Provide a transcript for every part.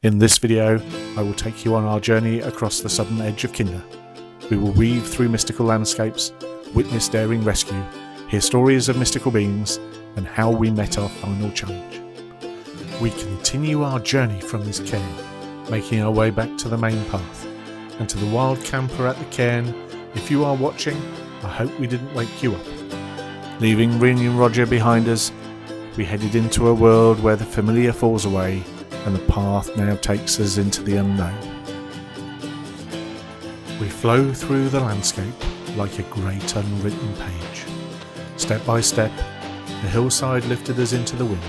In this video, I will take you on our journey across the southern edge of Kinder. We will weave through mystical landscapes, witness daring rescue, hear stories of mystical beings, and how we met our final challenge. We continue our journey from this cairn, making our way back to the main path, and to the wild camper at the cairn. If you are watching, I hope we didn't wake you up. Leaving Rin and Roger behind us, we headed into a world where the familiar falls away, and the path now takes us into the unknown. We flow through the landscape like a great unwritten page. Step by step, the hillside lifted us into the wind,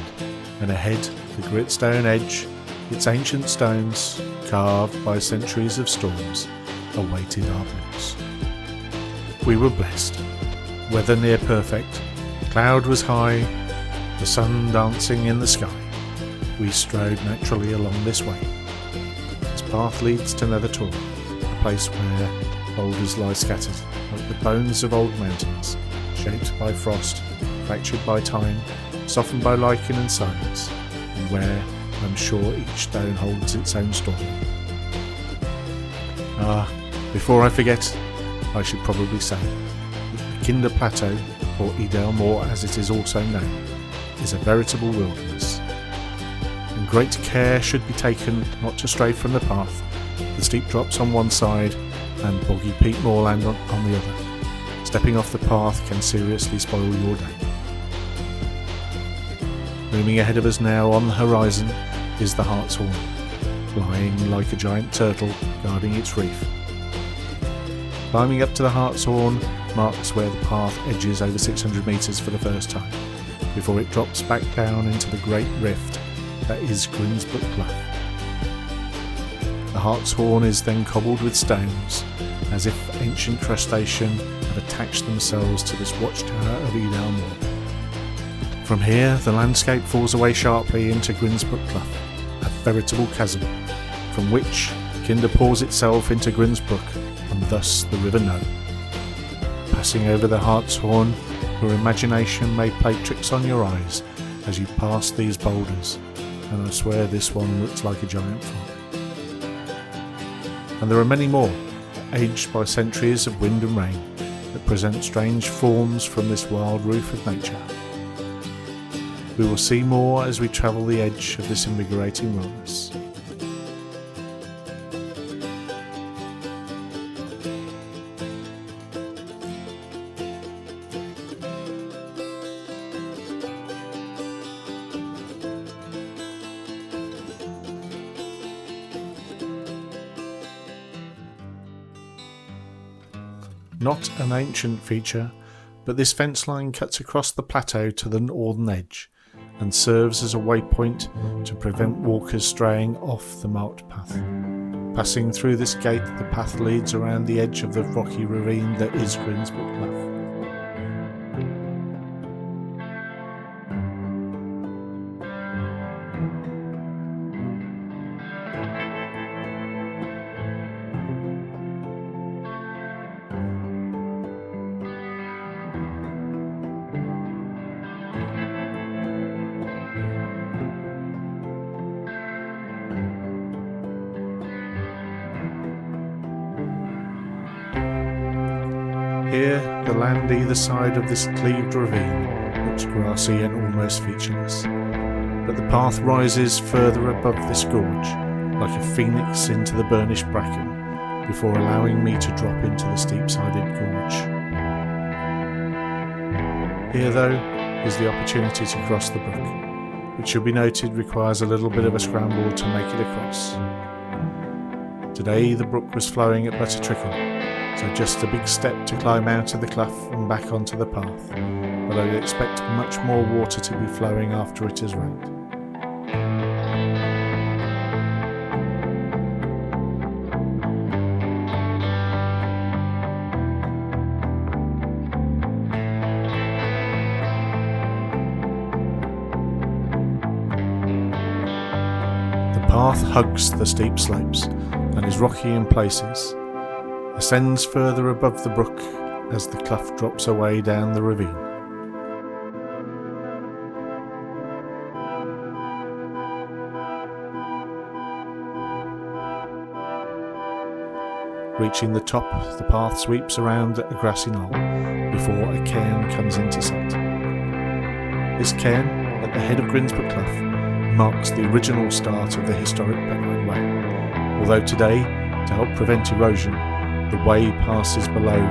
and ahead, the gritstone edge, its ancient stones, carved by centuries of storms, awaited our boots. We were blessed. Weather near perfect, cloud was high, the sun dancing in the sky. We strode naturally along this way. This path leads to Nether Tor, a place where boulders lie scattered, like the bones of old mountains, shaped by frost, fractured by time, softened by lichen and silence, and where I'm sure each stone holds its own story. Before I forget, I should probably say that the Kinder Plateau, or Edale Moor as it is also known, is a veritable wilderness. And great care should be taken not to stray from the path, the steep drops on one side and boggy peat moorland on the other. Stepping off the path can seriously spoil your day. Looming ahead of us now on the horizon is the Hartshorn, lying like a giant turtle guarding its reef. Climbing up to the Hartshorn marks where the path edges over 600 metres for the first time, before it drops back down into the great rift that is Grindsbrook Clough. The Hartshorn is then cobbled with stones, as if ancient crustacean have attached themselves to this watchtower of Edale Moor. From here, the landscape falls away sharply into Grindsbrook Clough, a veritable chasm, from which Kinder pours itself into Grindsbrook, and thus the River Noe. Passing over the Hartshorn, your imagination may play tricks on your eyes as you pass these boulders, and I swear this one looks like a giant frog. And there are many more, aged by centuries of wind and rain, that present strange forms from this wild roof of nature. We will see more as we travel the edge of this invigorating wilderness. Not an ancient feature, but this fence line cuts across the plateau to the northern edge and serves as a waypoint to prevent walkers straying off the marked path. Passing through this gate, the path leads around the edge of the rocky ravine that is Grindsbrook Clough. Here, the land either side of this cleaved ravine looks grassy and almost featureless, but the path rises further above this gorge, like a phoenix into the burnished bracken, before allowing me to drop into the steep-sided gorge. Here, though, is the opportunity to cross the brook, which should be noted requires a little bit of a scramble to make it across. Today, the brook was flowing at but a trickle, so just a big step to climb out of the clough and back onto the path, but I'd expect much more water to be flowing after it has rained. The path hugs the steep slopes and is rocky in places, ascends further above the brook as the clough drops away down the ravine. Reaching the top, the path sweeps around a grassy knoll before a cairn comes into sight. This cairn, at the head of Grindsbrook Clough, marks the original start of the historic Pennine Way, although today, to help prevent erosion, the way passes below,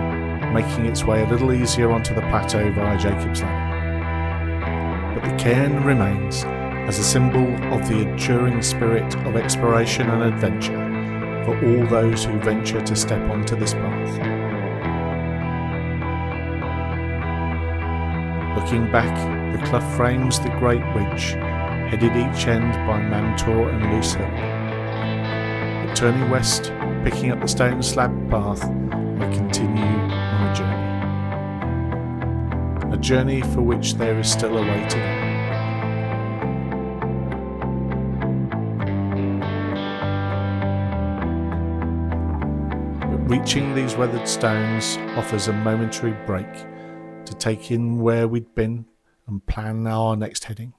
making its way a little easier onto the plateau via Jacob's Ladder. But the cairn remains as a symbol of the enduring spirit of exploration and adventure for all those who venture to step onto this path. Looking back, the clough frames the great ridge, headed each end by Tor and Loose Hill. But turning west, picking up the stone slab path, I continue my journey. A journey for which there is still a way to go. Reaching these weathered stones offers a momentary break to take in where we'd been and plan our next heading.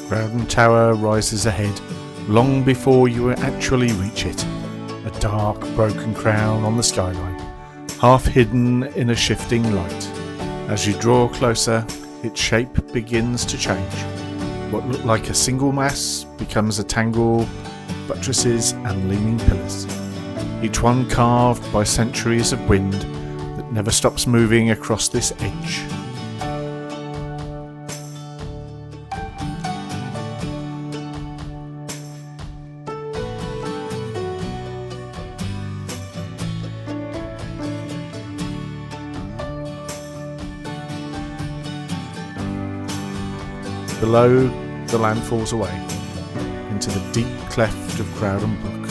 Crowden Tower rises ahead, long before you actually reach it, a dark broken crown on the skyline, half hidden in a shifting light. As you draw closer, its shape begins to change. What looked like a single mass becomes a tangle of buttresses and leaning pillars, each one carved by centuries of wind that never stops moving across this edge. Below, the land falls away into the deep cleft of Crowden Brook.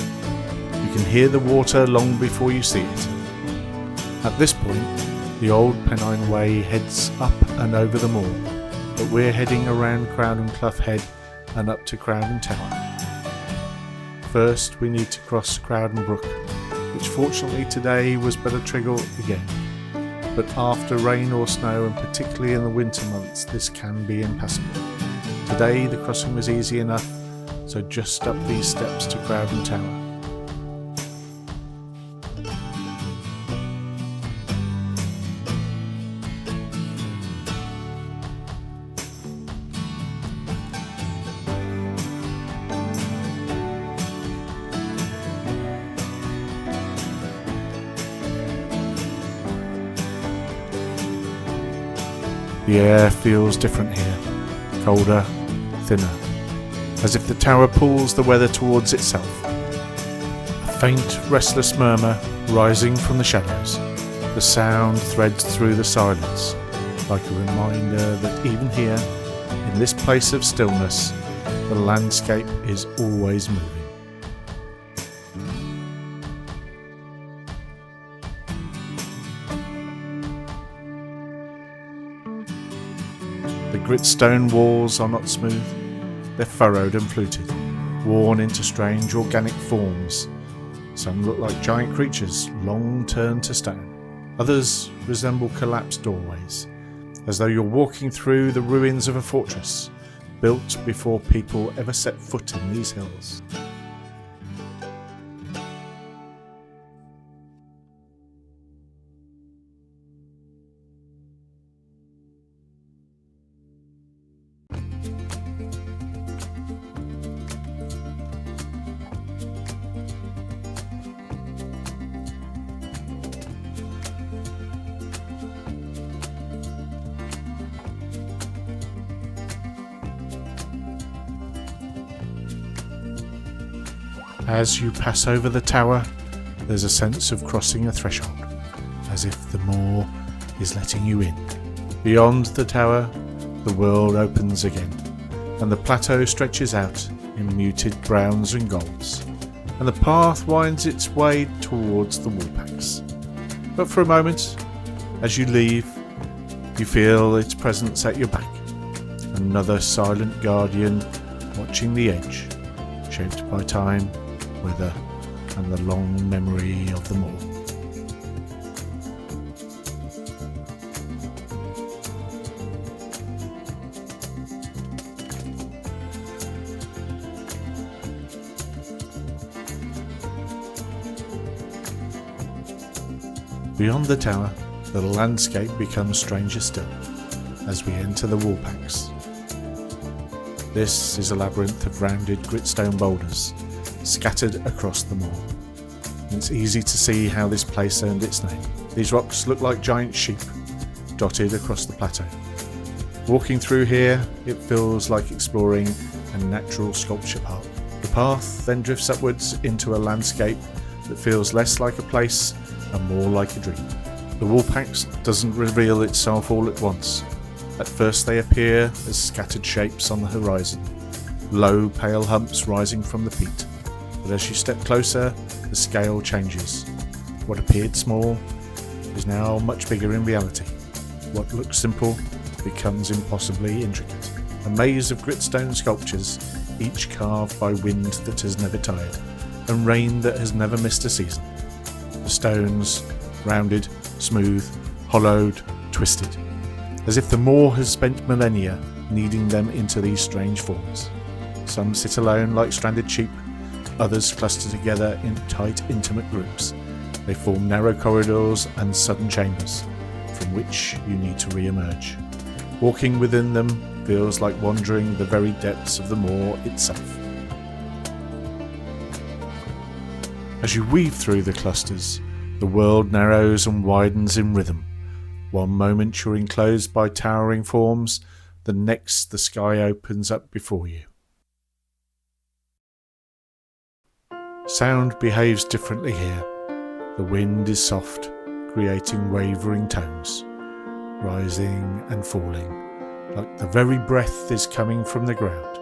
You can hear the water long before you see it. At this point, the Old Pennine Way heads up and over the moor, but we're heading around Crowden Clough Head and up to Crowden Tower. First, we need to cross Crowden Brook, which fortunately today was but a trickle again. But after rain or snow, and particularly in the winter months, this can be impassable. Today the crossing was easy enough, so just up these steps to Crowden Tower. The air feels different here, colder, thinner, as if the tower pulls the weather towards itself. A faint, restless murmur rising from the shadows. The sound threads through the silence, like a reminder that even here, in this place of stillness, the landscape is always moving. The gritstone walls are not smooth. They're furrowed and fluted, worn into strange organic forms. Some look like giant creatures, long turned to stone. Others resemble collapsed doorways, as though you're walking through the ruins of a fortress, built before people ever set foot in these hills. As you pass over the tower, there's a sense of crossing a threshold, as if the moor is letting you in. Beyond the tower, the world opens again, and the plateau stretches out in muted browns and golds, and the path winds its way towards the woolpacks. But for a moment, as you leave, you feel its presence at your back, another silent guardian watching the edge, shaped by time, weather, and the long memory of them all. Beyond the tower, the landscape becomes stranger still as we enter the Woolpacks. This is a labyrinth of rounded gritstone boulders scattered across the moor. It's easy to see how this place earned its name. These rocks look like giant sheep dotted across the plateau. Walking through here, it feels like exploring a natural sculpture park. The path then drifts upwards into a landscape that feels less like a place and more like a dream. The Woolpacks doesn't reveal itself all at once. At first they appear as scattered shapes on the horizon, low pale humps rising from the peat. But as you step closer, the scale changes. What appeared small is now much bigger in reality. What looks simple becomes impossibly intricate. A maze of gritstone sculptures, each carved by wind that has never tired, and rain that has never missed a season. The stones, rounded, smooth, hollowed, twisted, as if the moor has spent millennia kneading them into these strange forms. Some sit alone like stranded sheep, others cluster together in tight, intimate groups. They form narrow corridors and sudden chambers, from which you need to re-emerge. Walking within them feels like wandering the very depths of the moor itself. As you weave through the clusters, the world narrows and widens in rhythm. One moment you're enclosed by towering forms, the next the sky opens up before you. Sound behaves differently here. The wind is soft, creating wavering tones, rising and falling, like the very breath is coming from the ground.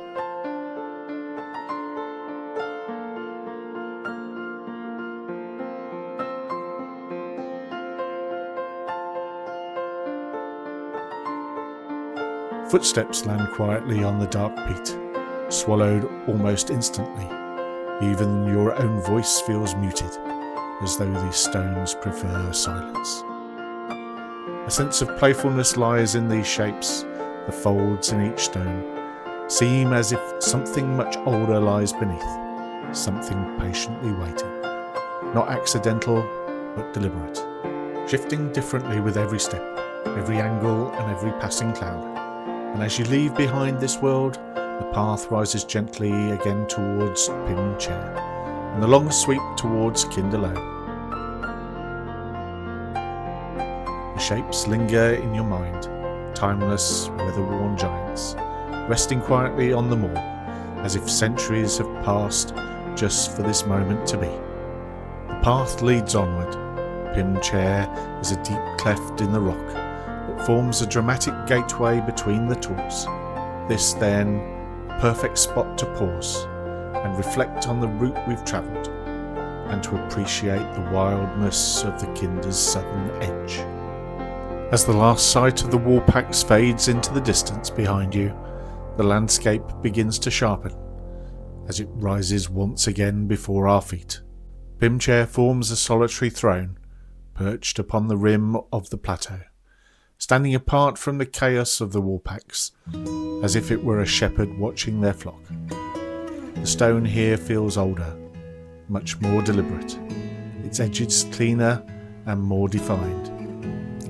Footsteps land quietly on the dark peat, swallowed almost instantly. Even your own voice feels muted, as though these stones prefer silence. A sense of playfulness lies in these shapes. The folds in each stone seem as if something much older lies beneath, something patiently waiting. Not accidental, but deliberate, shifting differently with every step, every angle and every passing cloud. And as you leave behind this world, the path rises gently again towards Pym Chair, and the long sweep towards Edale Moor. The shapes linger in your mind, timeless, weather-worn giants, resting quietly on the moor, as if centuries have passed just for this moment to be. The path leads onward. Pym Chair is a deep cleft in the rock that forms a dramatic gateway between the tors. This, then, perfect spot to pause and reflect on the route we've travelled, and to appreciate the wildness of the Kinder's southern edge. As the last sight of the Woolpacks fades into the distance behind you, the landscape begins to sharpen, as it rises once again before our feet. Pym Chair forms a solitary throne, perched upon the rim of the plateau, standing apart from the chaos of the Woolpacks, as if it were a shepherd watching their flock. The stone here feels older, much more deliberate, its edges cleaner and more defined,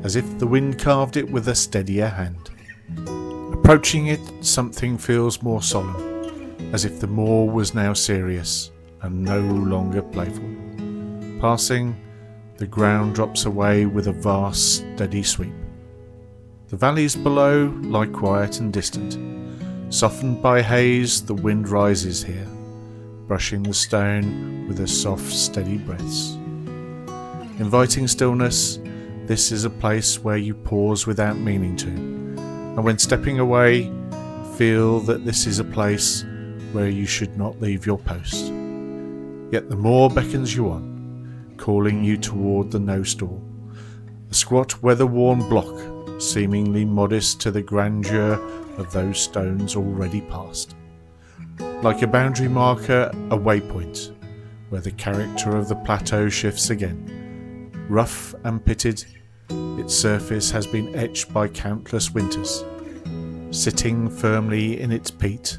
as if the wind carved it with a steadier hand. Approaching it, something feels more solemn, as if the moor was now serious and no longer playful. Passing, the ground drops away with a vast, steady sweep. The valleys below lie quiet and distant. Softened by haze, the wind rises here, brushing the stone with a soft, steady breaths. Inviting stillness, this is a place where you pause without meaning to, and when stepping away, feel that this is a place where you should not leave your post. Yet the moor beckons you on, calling you toward the Noe Stool, a squat, weather-worn block, seemingly modest to the grandeur of those stones already past. Like a boundary marker, a waypoint, where the character of the plateau shifts again. Rough and pitted, its surface has been etched by countless winters. Sitting firmly in its peat,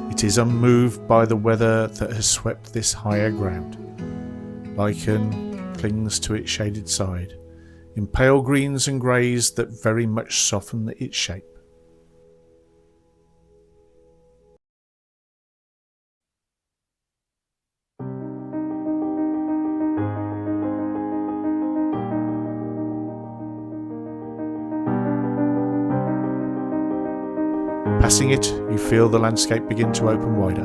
it is unmoved by the weather that has swept this higher ground. Lichen clings to its shaded side, in pale greens and greys that very much soften its shape. Passing it, you feel the landscape begin to open wider.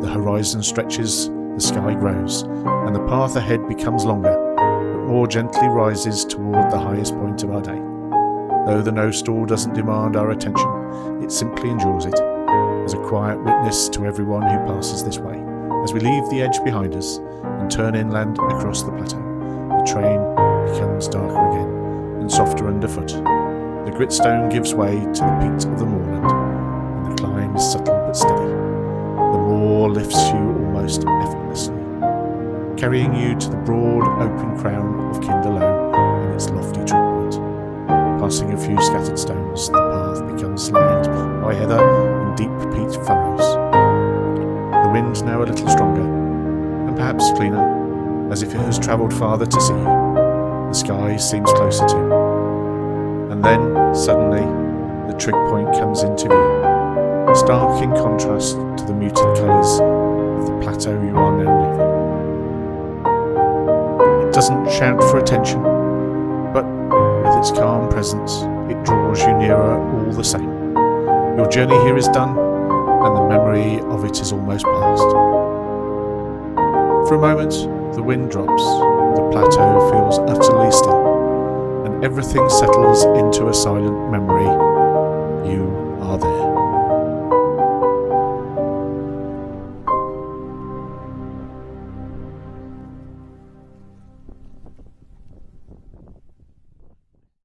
The horizon stretches, the sky grows, and the path ahead becomes longer, but more gently rises toward the highest point of our day. Though the Noe Stool doesn't demand our attention, it simply endures it, as a quiet witness to everyone who passes this way. As we leave the edge behind us and turn inland across the plateau, the terrain becomes darker again and softer underfoot. The gritstone gives way to the peat of the moorland. The climb is subtle but steady. The moor lifts you almost effortlessly, carrying you to the broad open crown of Kinderlow and its lofty trip point. Passing a few scattered stones, the path becomes lined by heather and deep peat furrows. The wind now a little stronger, and perhaps cleaner, as if it has travelled farther to see you. The sky seems closer too. And then, suddenly, the trig point comes into view, stark in contrast to the muted colours of the plateau you are now leaving. It doesn't shout for attention, but with its calm presence, it draws you nearer all the same. Your journey here is done, and the memory of it is almost past. For a moment, the wind drops, the plateau feels utterly still, and everything settles into a silent memory. You are there.